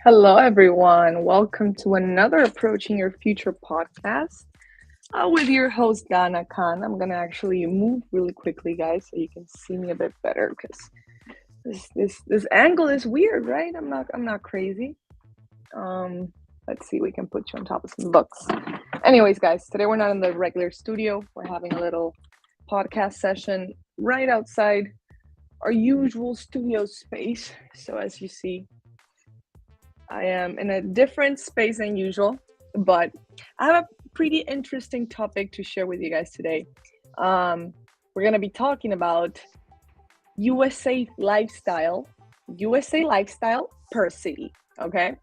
Hello, everyone. Welcome to another Approaching Your Future podcast with your host, Dana Khan. I'm going to actually move really quickly, guys, so you can see me a bit better because this angle is weird, right? I'm not crazy. Um, let's see, we can put you on top of some books. Anyways, guys, today we're not in the regular studio. We're having a little podcast session right outside our usual studio space. So as you see, I am in a different space than usual, but I have a pretty interesting topic to share with you guys today. We're going to be talking about USA lifestyle per city. Okay.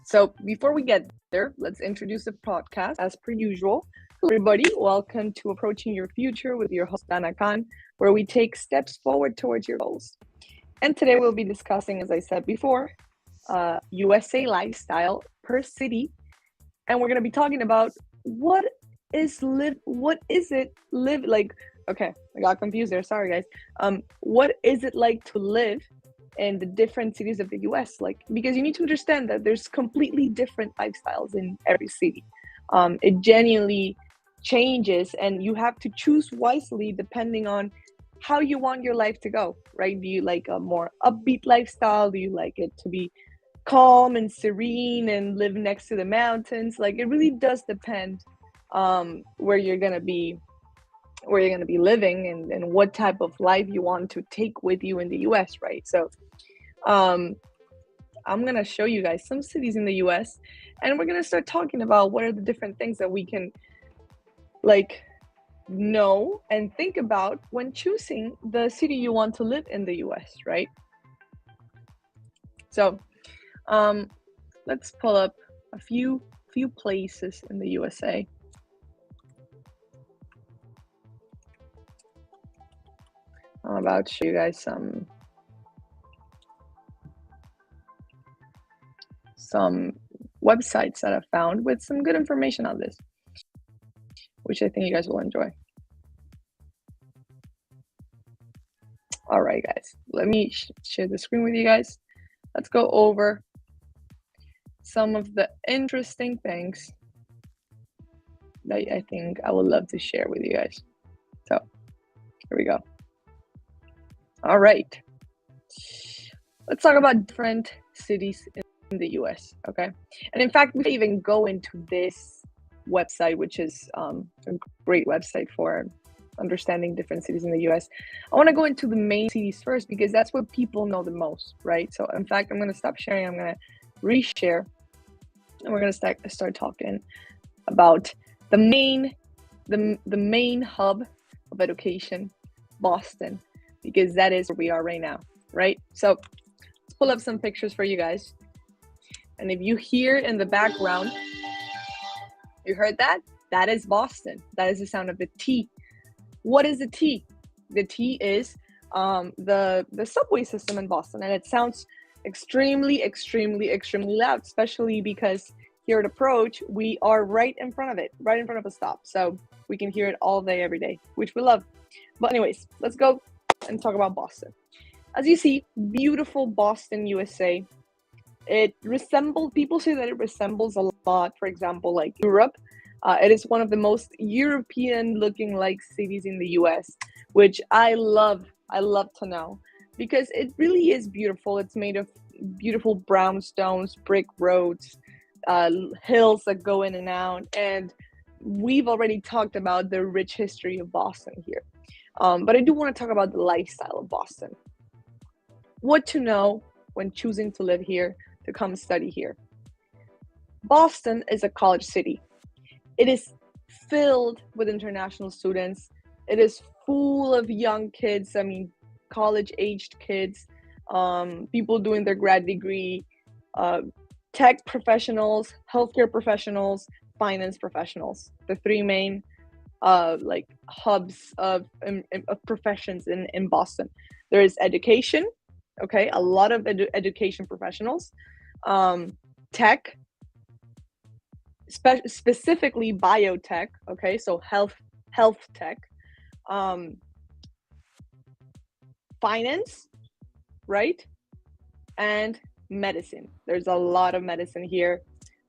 So before we get there, let's introduce the podcast as per usual. Hello, everybody. Welcome to Approaching Your Future with your host, Dana Khan, where we take steps forward towards your goals. And today we'll be discussing, as I said before, USA lifestyle per city, and we're gonna be talking about what is it live like. Okay, I got confused there. Sorry, guys. What is it like to live in the different cities of the US? Like, because you need to understand that there's completely different lifestyles in every city. It genuinely changes, and you have to choose wisely depending on how you want your life to go. Right? Do you like a more upbeat lifestyle? Do you like it to be calm and serene and live next to the mountains? Like, it really does depend where you're gonna be living, and what type of life you want to take with you in the US, right? So um I'm gonna show you guys some cities in the US, and we're gonna start talking about what are the different things that we can like know and think about when choosing the city you want to live in the US, right? So let's pull up a few places in the USA. I'm about to show you guys some websites that I found with some good information on this, which I think you guys will enjoy. All right, guys, let me share the screen with you guys. Let's go over some of the interesting things that I think I would love to share with you guys. So here we go. All right, let's talk about different cities in the US, okay? And in fact, we even go into this website, which is a great website for understanding different cities in the US. I want to go into the main cities first because that's what people know the most, right? So in fact, I'm going to stop sharing. I'm going to reshare, and we're going to start talking about the main hub of education, Boston, because that is where we are right now, right? So let's pull up some pictures for you guys. And if you hear in the background, you heard that? That is Boston. That is the sound of the T. What is the T? The T is the subway system in Boston, and it sounds extremely loud, especially because here at Approach, we are right in front of it, right in front of a stop. So we can hear it all day, every day, which we love. But anyways, let's go and talk about Boston. As you see, beautiful Boston, USA. People say that it resembles a lot, for example, like Europe. It is one of the most European looking like cities in the US, which I love to know, because it really is beautiful. It's made of beautiful brownstones, brick roads, hills that go in and out. And we've already talked about the rich history of Boston here. But I do want to talk about the lifestyle of Boston. What to know when choosing to live here, to come study here. Boston is a college city. It is filled with international students. It is full of young kids. I mean, college-aged kids, people doing their grad degree, tech professionals, healthcare professionals, finance professionals. The three main hubs of professions in Boston. There is education, okay, a lot of education professionals, tech, specifically biotech, okay, so health tech, finance, right, and medicine. There's a lot of medicine here.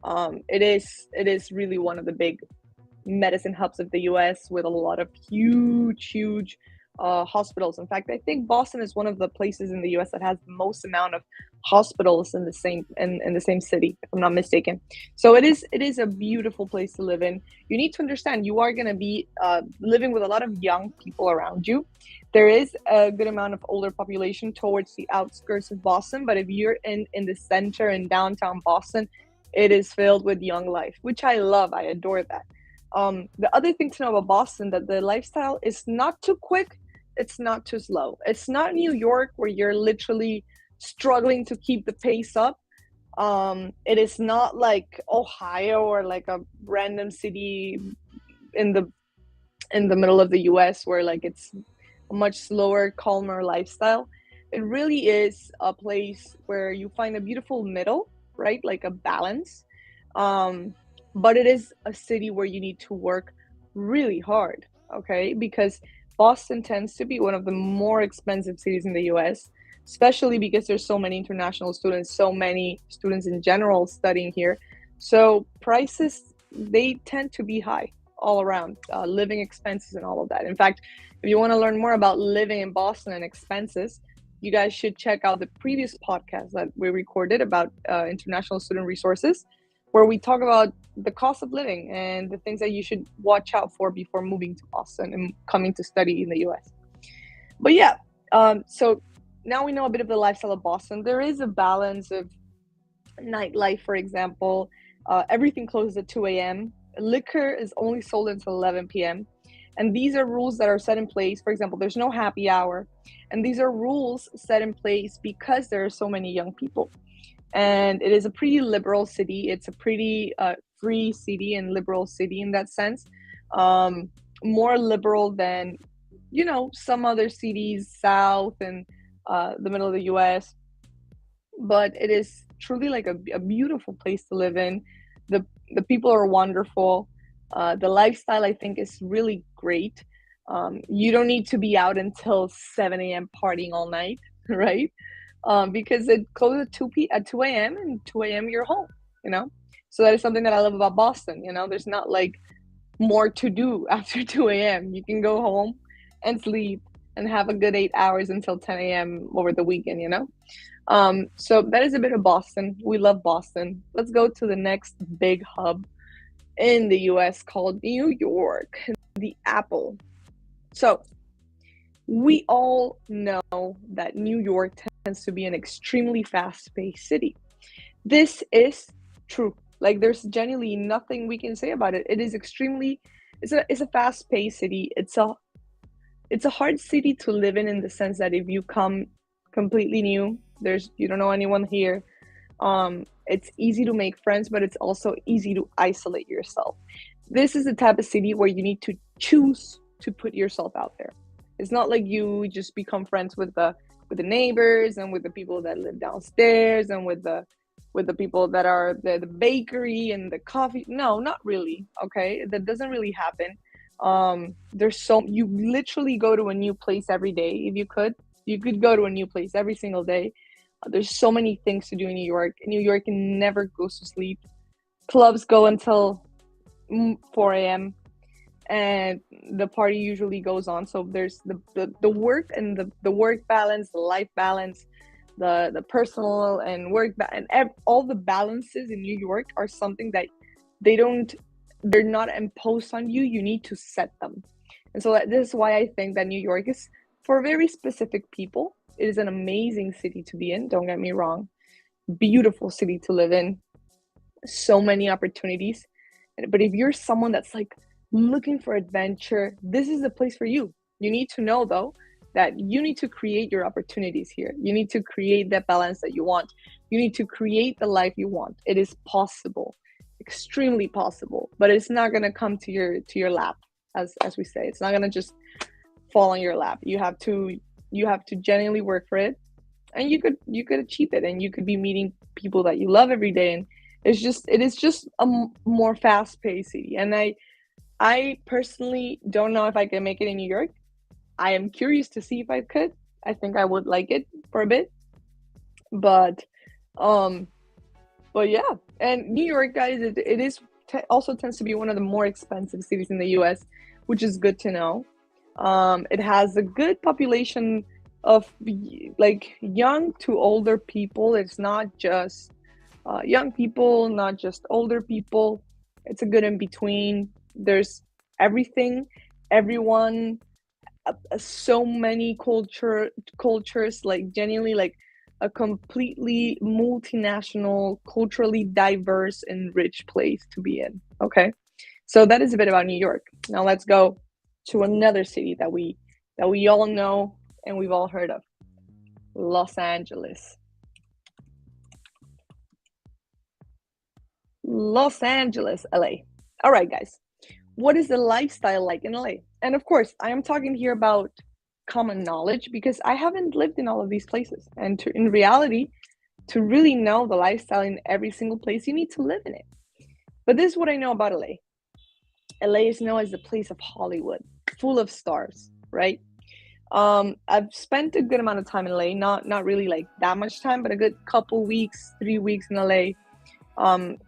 It is really one of the big medicine hubs of the US with a lot of huge hospitals. In fact, I think Boston is one of the places in the US that has the most amount of hospitals in the same city, if I'm not mistaken. So it is a beautiful place to live in. You need to understand you are going to be living with a lot of young people around you. There is a good amount of older population towards the outskirts of Boston, but if you're in the center in downtown Boston, it is filled with young life, which I love. I adore that. The other thing to know about Boston, that the lifestyle is not too quick, it's not too slow. It's not New York where you're literally struggling to keep the pace up. It is not like Ohio or like a random city in the middle of the US where like it's a much slower, calmer lifestyle. It really is a place where you find a beautiful middle, right? Like a balance. But it is a city where you need to work really hard, okay? Because Boston tends to be one of the more expensive cities in the US, especially because there's so many international students, so many students in general studying here. So prices, they tend to be high all around, living expenses and all of that. In fact, if you want to learn more about living in Boston and expenses, you guys should check out the previous podcast that we recorded about international student resources, where we talk about the cost of living and the things that you should watch out for before moving to Boston and coming to study in the US. But yeah, so now we know a bit of the lifestyle of Boston. There is a balance of nightlife, for example. Everything closes at 2 a.m. Liquor is only sold until 11 p.m. And these are rules that are set in place. For example, there's no happy hour. And these are rules set in place because there are so many young people. And it is a pretty liberal city. It's a pretty free city and liberal city in that sense. More liberal than, some other cities south and the middle of the US. But it is truly like a beautiful place to live in. The people are wonderful. The lifestyle, I think, is really great. You don't need to be out until 7 a.m. partying all night, right? Because it closes at 2 a.m. and 2 a.m. you're home, So that is something that I love about Boston, There's not like more to do after 2 a.m. You can go home and sleep and have a good 8 hours until 10 a.m. over the weekend, So that is a bit of Boston. We love Boston. Let's go to the next big hub in the US called New York, the Apple. So we all know that New York tends to be an extremely fast-paced city. This is true. Like, there's genuinely nothing we can say about it. It is it's a fast-paced city. It's a hard city to live in the sense that if you come completely new, you don't know anyone here. It's easy to make friends, but it's also easy to isolate yourself. This is the type of city where you need to choose to put yourself out there. It's not like you just become friends with the neighbors and with the people that live downstairs and with the people that are the bakery and the coffee. No, not really. Okay, that doesn't really happen. You literally go to a new place every day. If you could go to a new place every single day. There's so many things to do in New York. New York never goes to sleep. Clubs go until 4 a.m. and the party usually goes on. So there's the work and the work balance, the life balance, the personal and work all the balances in New York are something that they're not imposed on you. You need to set them. And so this is why I think that New York is for very specific people. It is an amazing city to be in, don't get me wrong. Beautiful city to live in. So many opportunities. But if you're someone that's like looking for adventure, this is the place for you. You need to know, though, that you need to create your opportunities here. You need to create that balance that you want. You need to create the life you want. It is possible, extremely possible, but it's not going to come to your lap, as we say. It's not going to just fall on your lap. You have to genuinely work for it, and you could achieve it, and you could be meeting people that you love every day. And it is just a more fast-paced city. And I personally don't know if I can make it in New York. I am curious to see if I could. I think I would like it for a bit, but Um, but yeah, and New York, guys, it is also tends to be one of the more expensive cities in the U.S., which is good to know. It has a good population of like young to older people. It's not just young people, not just older people. It's a good in between. There's everything, everyone, so many cultures, like genuinely like a completely multinational, culturally diverse and rich place to be in. Okay, so that is a bit about New York. Now let's go to another city that we all know and we've all heard of, Los Angeles. Los Angeles, LA. All right, guys. What is the lifestyle like in LA? And of course, I am talking here about common knowledge because I haven't lived in all of these places. And in reality, to really know the lifestyle in every single place, you need to live in it. But this is what I know about LA. LA is known as the place of Hollywood, full of stars, right? I've spent a good amount of time in LA, not really like that much time, but a good couple weeks, 3 weeks in LA. Um,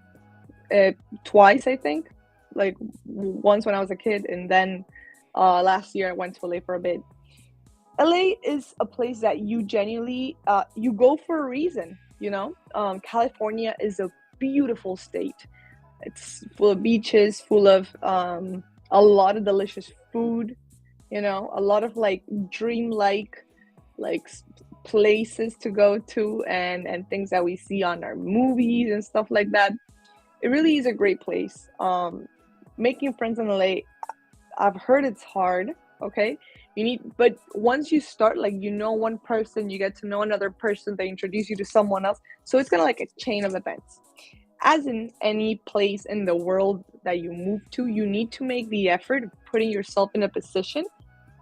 Twice, I think, like once when I was a kid, and then last year I went to LA for a bit. LA is a place that you genuinely you go for a reason. California is a beautiful state. It's full of beaches, full of a lot of delicious food. A lot of like dream-like like places to go to, and things that we see on our movies and stuff like that. It really is a great place. Making friends in LA, I've heard it's hard. Okay, but once you start, like one person, you get to know another person. They introduce you to someone else, so it's kind of like a chain of events. As in any place in the world that you move to, you need to make the effort of putting yourself in a position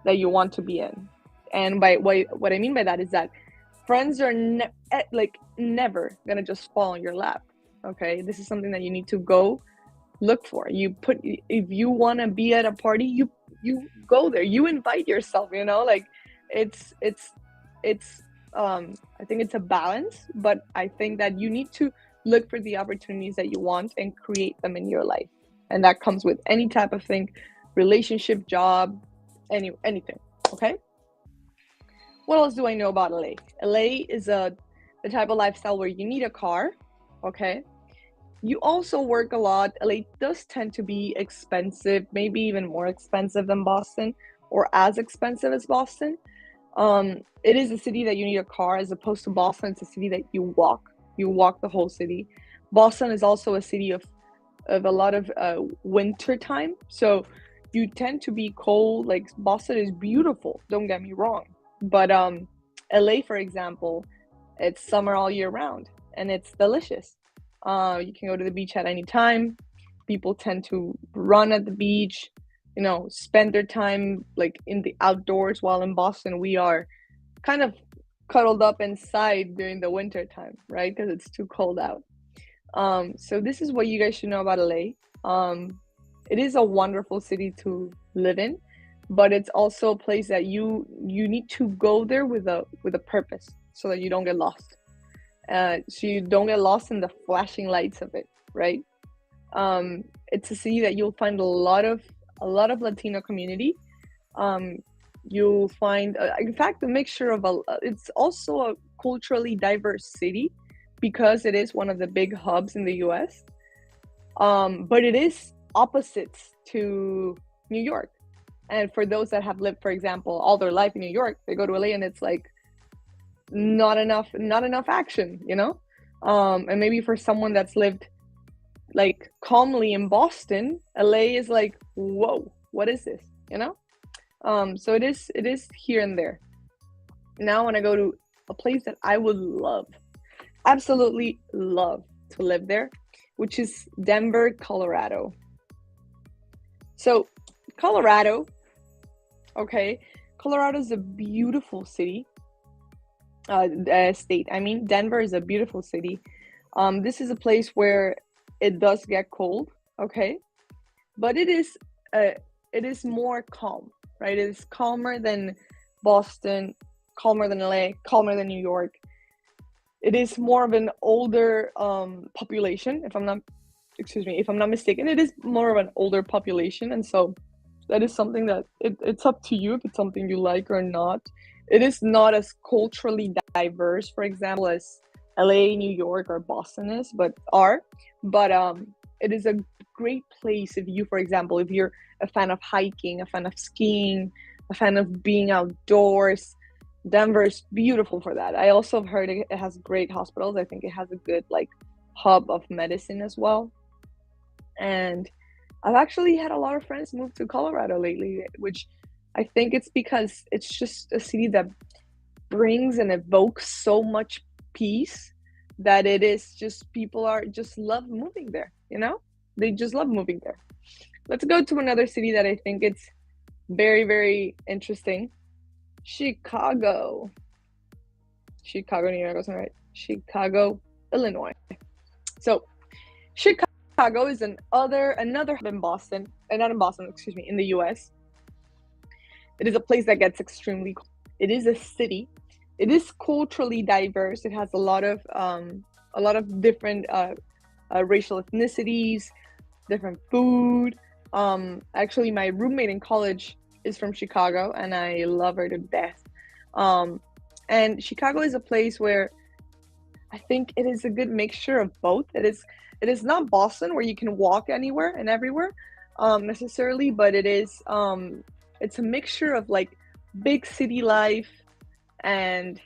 that you want to be in. And by what I mean by that is that friends are never gonna just fall in your lap. Okay, this is something that you need to go look for. If you want to be at a party, you go there, you invite yourself. Like it's I think it's a balance, but I think that you need to look for the opportunities that you want and create them in your life, and that comes with any type of thing, relationship, job, anything. Okay, what else do I know about LA? LA is the type of lifestyle where you need a car. Okay, you also work a lot. LA does tend to be expensive, maybe even more expensive than Boston, or as expensive as Boston. It is a city that you need a car, as opposed to Boston. It's a city that you walk. You walk the whole city. Boston is also a city of a lot of winter time, so you tend to be cold. Like Boston is beautiful, don't get me wrong, but LA, for example, it's summer all year round, and it's delicious. You can go to the beach at any time. People tend to run at the beach, spend their time like in the outdoors, while in Boston we are kind of cuddled up inside during the winter time, right? Because it's too cold out. So this is what you guys should know about LA. It is a wonderful city to live in, but it's also a place that you need to go there with a purpose, so that you don't get lost. So you don't get lost in the flashing lights of it, right? It's a city that you'll find a lot of Latino community. You'll find, in fact, a mixture of it's also a culturally diverse city, because it is one of the big hubs in the U.S. But it is opposites to New York. And for those that have lived, for example, all their life in New York, they go to LA and it's like not enough action, and maybe for someone that's lived like calmly in Boston, LA is like, whoa, what is this? So it is here and there. Now I want to go to a place that I would absolutely love to live there, which is Denver, Colorado. So Colorado, okay, Colorado is a beautiful city. State. I mean, Denver is a beautiful city. This is a place where it does get cold, okay, but it is more calm, right? It is calmer than Boston, calmer than LA, calmer than New York. it is more of an older population, if I'm not mistaken. It is more of an older population, and so that is something that it's up to you if it's something you like or not. It is not as culturally diverse, for example, as LA, New York, or Boston is, but it is a great place if you, for example, if you're a fan of hiking, a fan of skiing, a fan of being outdoors. Denver is beautiful for that. I also have heard it has great hospitals. I think it has a good like hub of medicine as well. And I've actually had a lot of friends move to Colorado lately, which I think it's because it's just a city that brings and evokes so much peace that it is just people are just love moving there, you know? They just love moving there. Let's go to another city that I think it's very, very interesting. Chicago, New York, wasn't right? Chicago, Illinois. So Chicago is another hub in Boston, not in Boston, excuse me, in the US. It is a place that gets extremely cold. It is a city. It is culturally diverse. It has a lot of different racial ethnicities, different food. Actually, my roommate in college is from Chicago, and I love her to death. And Chicago is a place where I think it is a good mixture of both. It is not Boston where you can walk anywhere and everywhere necessarily, but it's a mixture of like big city life and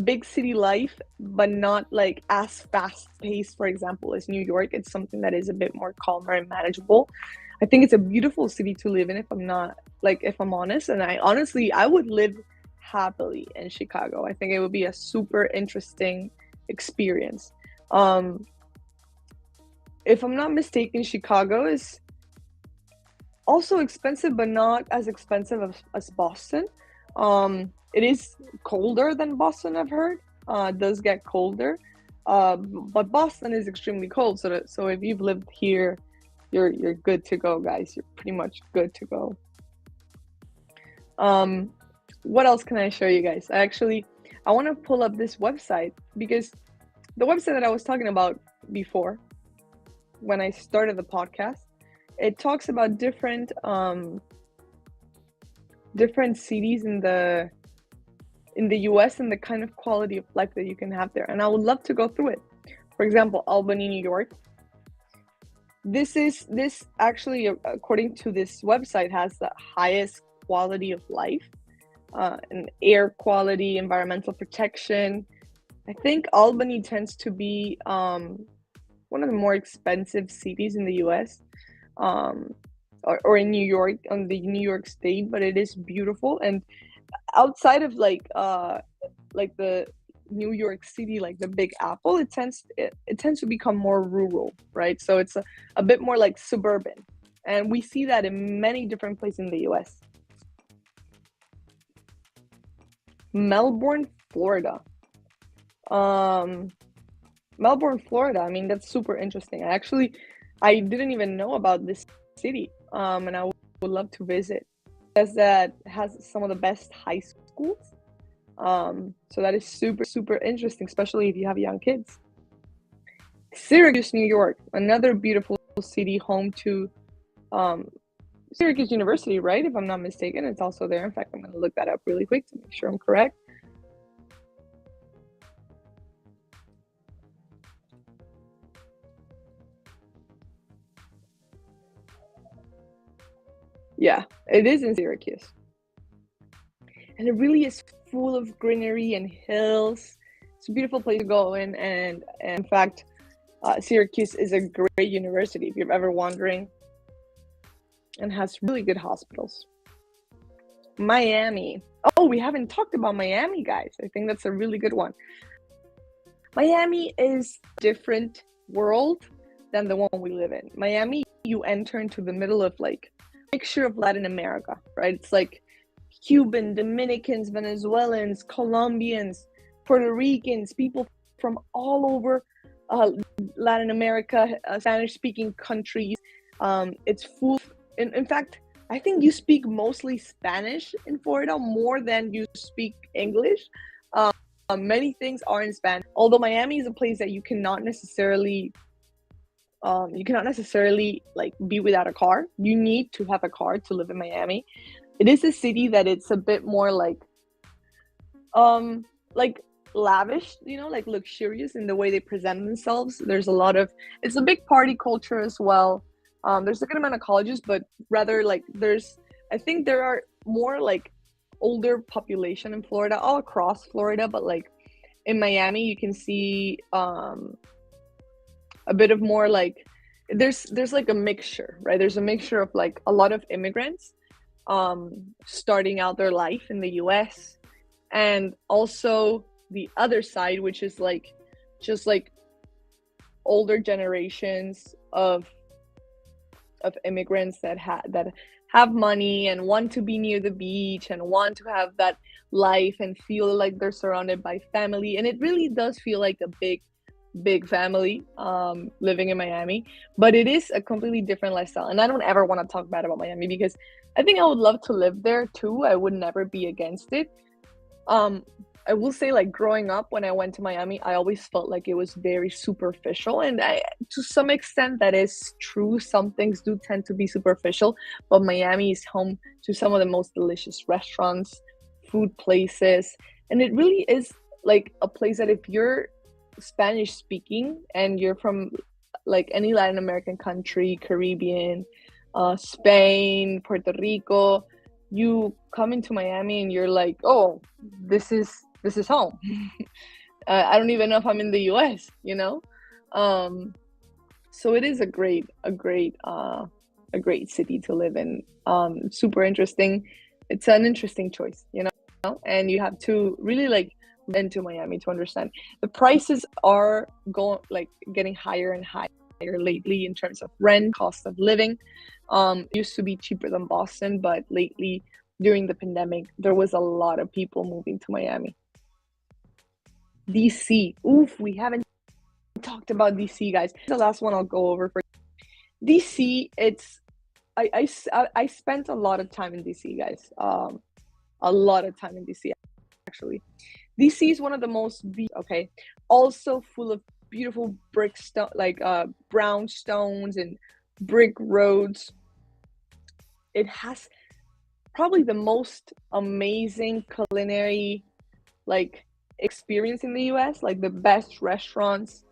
big city life, but not like as fast paced, for example, as New York. It's something that is a bit more calmer and manageable. I think it's a beautiful city to live in, if I'm honest. And I would live happily in Chicago. I think it would be a super interesting experience. If I'm not mistaken, Chicago is also expensive, but not as expensive as Boston. It is colder than Boston, I've heard. It does get colder. But Boston is extremely cold. So if you've lived here, you're good to go, guys. You're pretty much good to go. What else can I show you guys? I want to pull up this website because the website that I was talking about before, when I started the podcast, it talks about different cities in the US and the kind of quality of life that you can have there. And I would love to go through it. For example, Albany, New York. This actually, according to this website, has the highest quality of life, and air quality, environmental protection. I think Albany tends to be one of the more expensive cities in the US, or in New York, on the New York State, but it is beautiful. And outside of like the New York City, like the Big Apple, it tends to become more rural, right? So it's a bit more like suburban, and we see that in many different places in the US. Melbourne, Florida. Melbourne, Florida. I mean, that's super interesting. I didn't even know about this city, and I would love to visit. It has some of the best high schools. So that is super, super interesting, especially if you have young kids. Syracuse, New York, another beautiful city, home to Syracuse University, right? If I'm not mistaken, it's also there. In fact, I'm going to look that up really quick to make sure I'm correct. Yeah, it is in Syracuse. And it really is full of greenery and hills. It's a beautiful place to go in. And in fact, Syracuse is a great university if you're ever wondering, and has really good hospitals. Miami. Oh, we haven't talked about Miami, guys. I think that's a really good one. Miami is a different world than the one we live in. Miami, you enter into the middle of like a mixture of Latin America, right? It's like Cuban, Dominicans, Venezuelans, Colombians, Puerto Ricans, people from all over Latin America, Spanish-speaking countries. It's full. In fact, I think you speak mostly Spanish in Florida more than you speak English. Many things are in Spanish, although Miami is a place that you cannot necessarily like be without a car. You need to have a car to live in Miami. It is a city that it's a bit more like lavish, like luxurious in the way they present themselves. There's a lot of, it's a big party culture as well. There's a good amount of colleges, but rather like I think there are more like older population in Florida, all across Florida, but like in Miami you can see a bit of more like there's like a mixture, right? There's a mixture of like a lot of immigrants starting out their life in the US, and also the other side, which is like just like older generations of immigrants that have money and want to be near the beach and want to have that life and feel like they're surrounded by family. And it really does feel like a big family living in Miami, but it is a completely different lifestyle. And I don't ever want to talk bad about Miami because I think I would love to live there too. I would never be against it. I will say, like, growing up when I went to Miami, I always felt like it was very superficial, and to some extent that is true. Some things do tend to be superficial, but Miami is home to some of the most delicious restaurants, food places, and it really is like a place that if you're Spanish speaking and you're from like any Latin American country, Caribbean, Spain, Puerto Rico, you come into Miami and you're like, oh, this is home. I don't even know if I'm in the US, so it is a great city to live in. Super interesting. It's an interesting choice, and you have to really like into Miami to understand. The prices are getting higher and higher lately in terms of rent, cost of living. It used to be cheaper than Boston, but lately during the pandemic there was a lot of people moving to Miami. DC, oof, we haven't talked about DC, guys. The last one I'll go over for DC. I spent a lot of time in DC, guys. A lot of time in DC, actually. DC is one of the most also full of beautiful brownstones and brick roads. It has probably the most amazing culinary experience in the US, like the best restaurants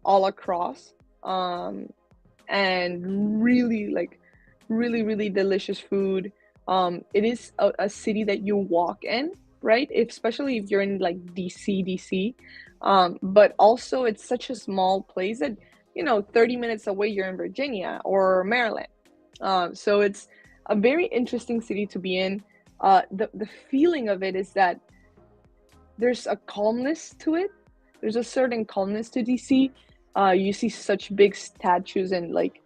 all across, and really really delicious food. It is a city that you walk in, right? Especially if you're in like DC, but also it's such a small place that 30 minutes away you're in Virginia or Maryland. So it's a very interesting city to be in. The feeling of it is that there's a calmness to it. There's a certain calmness to DC. You see such big statues and like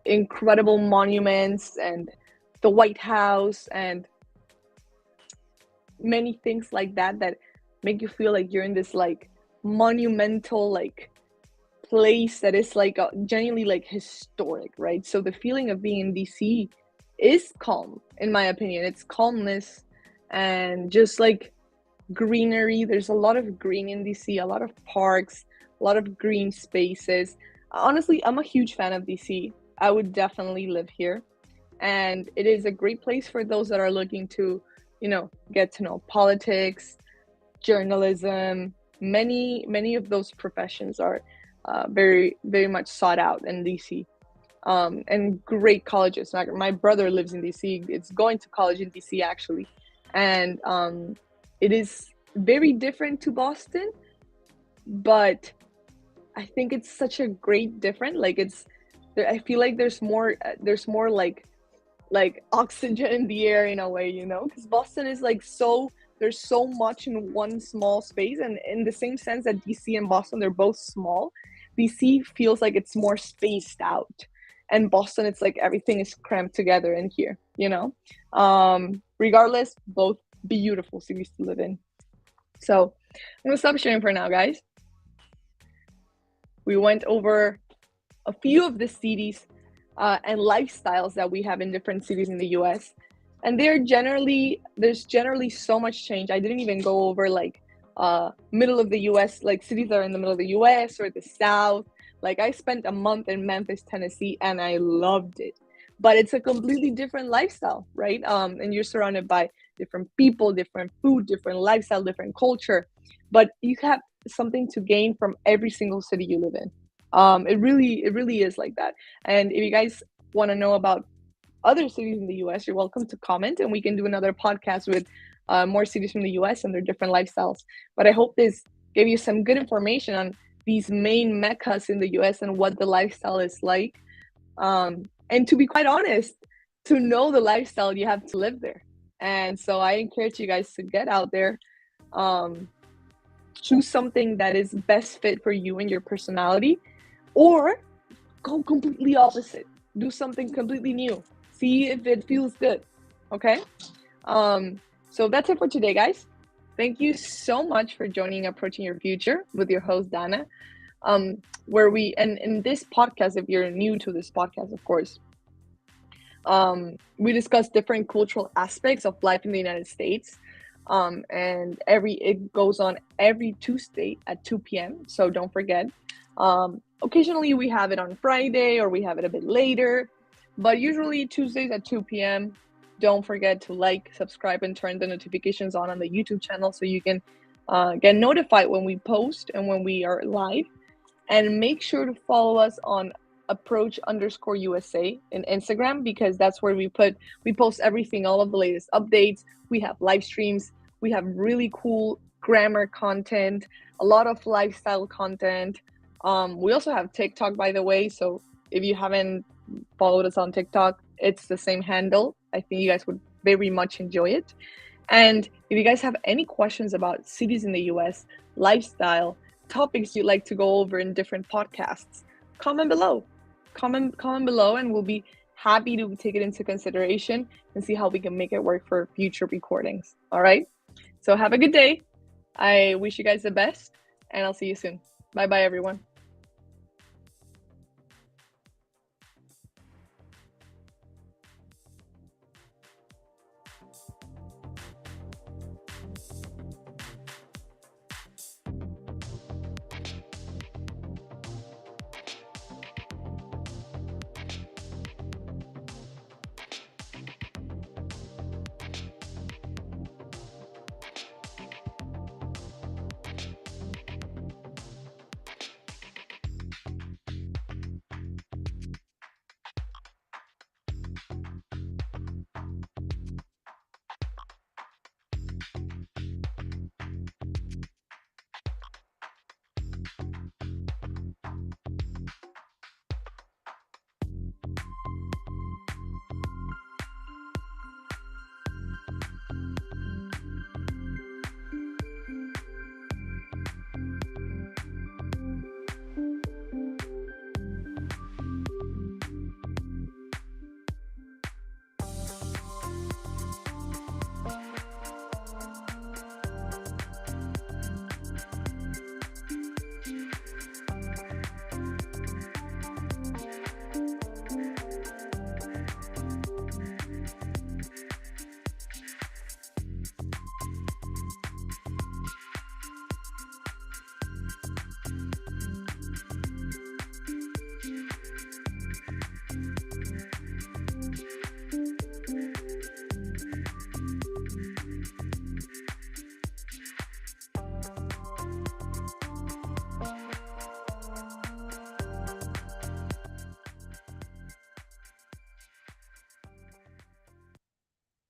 incredible monuments and the White House and many things like that make you feel like you're in this like monumental like place that is like genuinely like historic, right? So the feeling of being in DC is calm, in my opinion. It's calmness and just like greenery. There's a lot of green in DC, a lot of parks, a lot of green spaces. Honestly, I'm a huge fan of DC. I would definitely live here, and it is a great place for those that are looking to get to know politics, journalism. Many of those professions are very very much sought out in DC, and great colleges. My brother lives in DC. It's going to college in DC actually, and it is very different to Boston, but I think it's such a great different. Like I feel like there's more like oxygen in the air in a way, because Boston is like there's so much in one small space, and in the same sense that DC and Boston, they're both small. DC feels like it's more spaced out, and Boston, it's like everything is cramped together in here, regardless, both beautiful cities to live in. So I'm gonna stop sharing for now, guys. We went over a few of the cities and lifestyles that we have in different cities in the US, and there's generally so much change. I didn't even go over like middle of the US, like cities that are in the middle of the US or the South. Like I spent a month in Memphis, Tennessee, and I loved it. But it's a completely different lifestyle, right? And you're surrounded by different people, different food, different lifestyle, different culture. But you have something to gain from every single city you live in. It really is like that. And if you guys want to know about other cities in the US, you're welcome to comment and we can do another podcast with more cities from the US and their different lifestyles. But I hope this gave you some good information on these main meccas in the US and what the lifestyle is like. And to be quite honest, to know the lifestyle, you have to live there. And so I encourage you guys to get out there, um, choose something that is best fit for you and your personality, or go completely opposite. Do something completely new. See if it feels good. Okay. So that's it for today, guys. Thank you so much for joining Approaching Your Future with your host Dana. Where we and in this podcast, if you're new to this podcast, of course, we discuss different cultural aspects of life in the United States. And it goes on every Tuesday at 2 p.m. So don't forget. Occasionally we have it on Friday or we have it a bit later, but usually Tuesdays at 2 p.m. Don't forget to like, subscribe, and turn the notifications on the YouTube channel so you can get notified when we post and when we are live. And make sure to follow us on approach_USA in Instagram, because that's where we post everything, all of the latest updates. We have live streams. We have really cool grammar content, a lot of lifestyle content. We also have TikTok, by the way. So if you haven't followed us on TikTok, it's the same handle. I think you guys would very much enjoy it. And if you guys have any questions about cities in the US, lifestyle, topics you'd like to go over in different podcasts, comment below. Comment below, and we'll be happy to take it into consideration and see how we can make it work for future recordings. All right. So have a good day. I wish you guys the best, and I'll see you soon. Bye bye, everyone.